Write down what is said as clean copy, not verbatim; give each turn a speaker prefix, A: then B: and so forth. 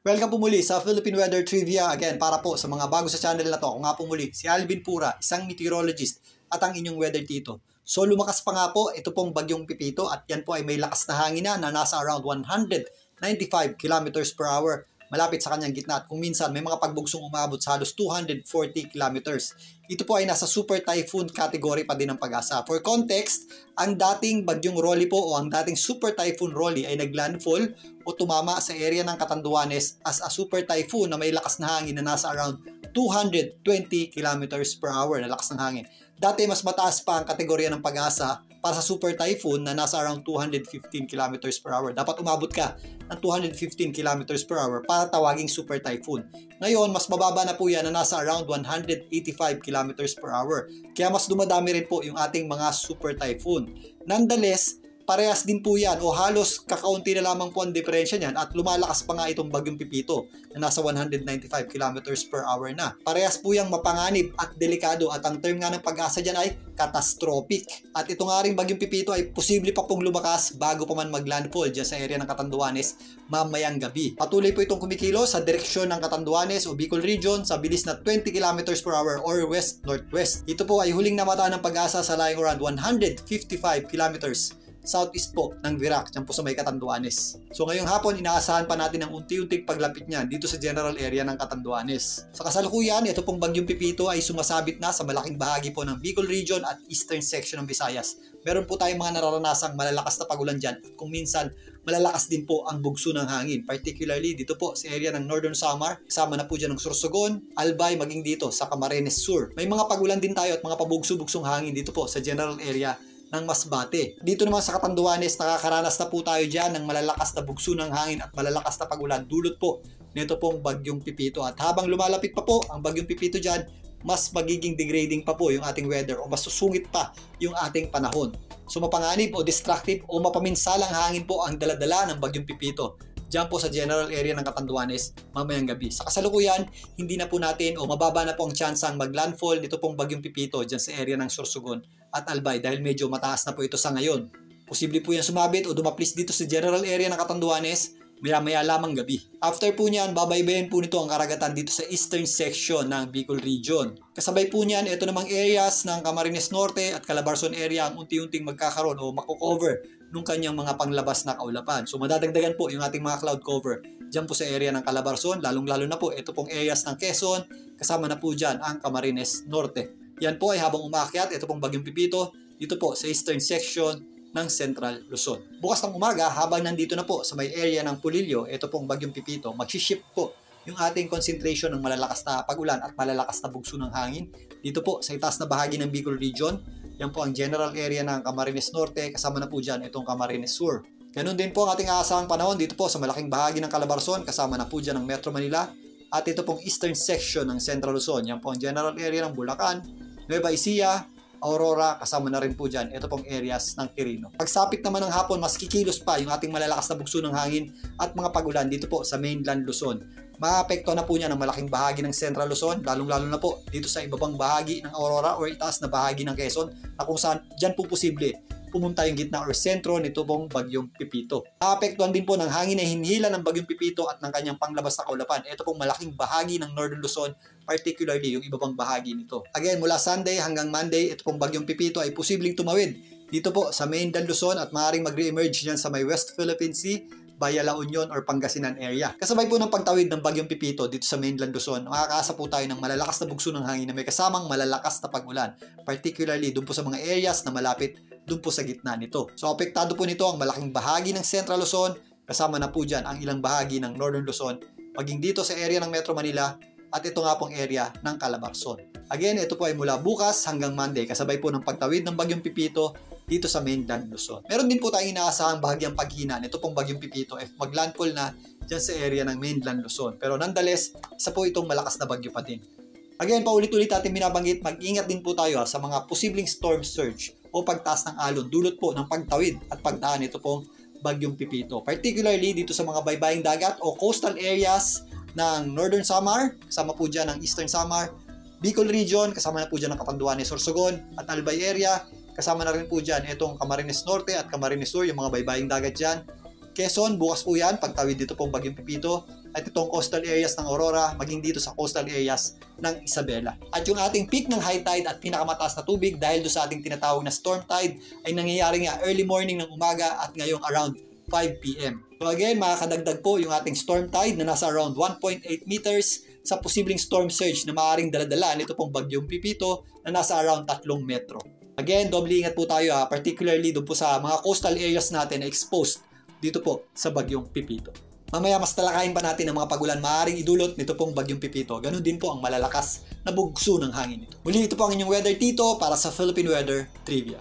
A: Welcome po muli sa Philippine Weather Trivia. Again, para po sa mga bago sa channel na to, ako nga po muli, si Alvin Pura, isang meteorologist at ang inyong weather tito. So lumakas pa nga po, ito pong bagyong Pipito at yan po ay may lakas na hangin na nasa around 195 kilometers per hour. Malapit sa kanyang gitna at kung minsan may mga pagbugsong umabot sa halos 240 kilometers. Ito po ay nasa super typhoon category pa din ng Pag-asa. For context, ang dating bagyong Rolly po o ang dating super typhoon Rolly ay naglandfall o tumama sa area ng Catanduanes as a super typhoon na may lakas na hangin na nasa around 220 kilometers per hour na lakas ng hangin. Dati mas mataas pa ang kategorya ng Pag-asa para sa super typhoon na nasa around 215 kilometers per hour. Dapat umabot ka ng 215 kilometers per hour para tawaging super typhoon. Ngayon, mas mababa na po yan na nasa around 185 kilometers per hour. Kaya mas dumadami rin po yung ating mga super typhoon. Nonetheless, parehas din po yan o halos kakaunti na lamang po ang diferensya niyan at lumalakas pa nga itong bagyong Pipito na nasa 195 kilometers per hour na. Parehas po yung mapanganib at delikado at ang term nga ng Pag-asa dyan ay catastrophic. At ito nga rin bagyong Pipito ay posible pa pong lumakas bago pa man maglandfall dyan sa area ng Catanduanes mamayang gabi. Patuloy po itong kumikilos sa direksyon ng Catanduanes o Bicol Region sa bilis na 20 kilometers per hour or west-northwest. Ito po ay huling namata ng Pag-asa sa lying around 155 kilometers southeast po ng Virac, dyan po sa may Catanduanes. So ngayong hapon, inaasahan pa natin ang unti-unting paglapit niya dito sa general area ng Catanduanes. Sa kasalukuyan, ito pong bagyong Pipito ay sumasabit na sa malaking bahagi po ng Bicol Region at eastern section ng Visayas. Meron po tayong mga nararanasang malalakas na pagulan dyan at kung minsan malalakas din po ang bugso ng hangin. Particularly dito po sa area ng Northern Samar, kasama na po dyan ng Sorsogon, Albay, maging dito sa Camarines Sur. May mga pagulan din tayo at mga pabugso-bugsong hangin dito po sa general area ng Masbate. Dito naman sa Catanduanes, nakakaranas na po tayo dyan ng malalakas na bugso ng hangin at malalakas na pagulan dulot po nito pong bagyong Pipito. At habang lumalapit pa po ang bagyong Pipito dyan, mas magiging degrading pa po yung ating weather o mas susungit pa yung ating panahon. So mapanganib o destructive o mapaminsalang hangin po ang daladala ng bagyong Pipito dyan po sa general area ng Catanduanes mamayang gabi. Sa kasalukuyan, hindi na po natin o mababa na po ang chance ang maglandfall nito pong bagyong Pipito dyan sa area ng Sorsogon at Albay dahil medyo mataas na po ito sa ngayon. Posible po yan sumabit o dumaplis dito sa general area ng Catanduanes maya-maya lamang gabi. After po niyan, babaybayin po nito ang karagatan dito sa eastern section ng Bicol Region. Kasabay po niyan, ito namang areas ng Camarines Norte at Calabarzon area ang unti-unting magkakaroon o mako-cover nung kanyang mga panglabas na kaulapan. So madadagdagan po yung ating mga cloud cover dyan po sa area ng Calabarzon, lalong-lalo na po ito pong areas ng Quezon, kasama na po dyan ang Camarines Norte. Yan po ay habang umaakyat, ito pong bagyong Pipito, dito po sa eastern section ng Central Luzon. Bukas ng umaga, habang nandito na po sa may area ng Pulilio, ito pong bagyong Pipito, mag-shift po yung ating concentration ng malalakas na pagulan at malalakas na bugso ng hangin dito po sa itaas na bahagi ng Bicol Region. Yan po ang general area ng Camarines Norte, kasama na po dyan itong Camarines Sur. Ganun din po ang ating aasahang panahon dito po sa malaking bahagi ng Calabarzon, kasama na po dyan ang Metro Manila at ito pong eastern section ng Central Luzon. Yan po ang general area ng Bulacan, Nueva Ecija, Aurora, kasama na rin po dyan ito pong areas ng Quirino. Pagsapit naman ng hapon, mas kikilos pa yung ating malalakas na bugso ng hangin at mga pagulan dito po sa mainland Luzon. Maapekto na po niya ng malaking bahagi ng Central Luzon, lalong-lalo na po dito sa ibabang bahagi ng Aurora o itaas na bahagi ng Quezon na kung saan dyan po posible pumunta yung gitna or sentro nito pong bagyong Pipito. Naapektuhan din po ng hangin na hinihila ng bagyong Pipito at ng kanyang panglabas na kaulapan. Ito pong malaking bahagi ng Northern Luzon, particularly yung ibabang bahagi nito. Again, mula Sunday hanggang Monday, ito pong bagyong Pipito ay posibleng tumawid dito po sa mainland Luzon at maaaring mag-re-emerge dyan sa may West Philippine Sea, Baya La Union or Pangasinan area. Kasabay po ng pagtawid ng bagyong Pipito dito sa mainland Luzon, makakaasa po tayo ng malalakas na bugso ng hangin na may kasamang malalakas na pag-ulan, particularly doon po sa mga areas na malapit doon po sa gitna nito. So apektado po nito ang malaking bahagi ng Central Luzon, kasama na po dyan ang ilang bahagi ng Northern Luzon, maging dito sa area ng Metro Manila at ito nga pong area ng Calabarzon. Again, ito po ay mula bukas hanggang Monday, kasabay po ng pagtawid ng bagyong Pipito dito sa mainland Luzon. Meron din po tayong inaasahang bahagyang paghina nito pong bagyong Pipito if maglandfall na dyan sa area ng mainland Luzon. Pero nonetheless, isa po itong malakas na bagyo pa din. Again, paulit-ulit natin binabanggit, mag-ingat din po tayo sa mga posibleng storm surge o pagtaas ng alon dulot po ng pagtawid at pagdaan nito pong bagyong Pipito. Particularly dito sa mga baybaying dagat o coastal areas ng Northern Samar, kasama po dyan ang Eastern Samar, Bicol Region, kasama na po dyan ang Catanduanes, Sorsogon at Albay area, kasama na rin po dyan itong Camarines Norte at Camarines Sur, yung mga baybaying dagat dyan. Quezon, bukas po yan, pagtawid dito pong bagyong Pipito. at itong coastal areas ng Aurora, maging dito sa coastal areas ng Isabela. At yung ating peak ng high tide at pinakamataas na tubig dahil doon sa ating tinatawag na storm tide ay nangyayari nga early morning ng umaga at ngayong around 5 p.m. So again, makakadagdag po yung ating storm tide na nasa around 1.8 meters sa posibleng storm surge na maaaring daladala nito pong bagyong Pipito na nasa around 3 metro. Again, doble ingat po tayo particularly doon po sa mga coastal areas natin na exposed dito po sa bagyong Pipito. Mamaya mas talakayin pa natin ang mga pagulan maaaring idulot nito pong bagyong Pipito. Ganun din po ang malalakas na bugso ng hangin nito. Muli, ito po ang inyong Weather Tito para sa Philippine Weather Trivia.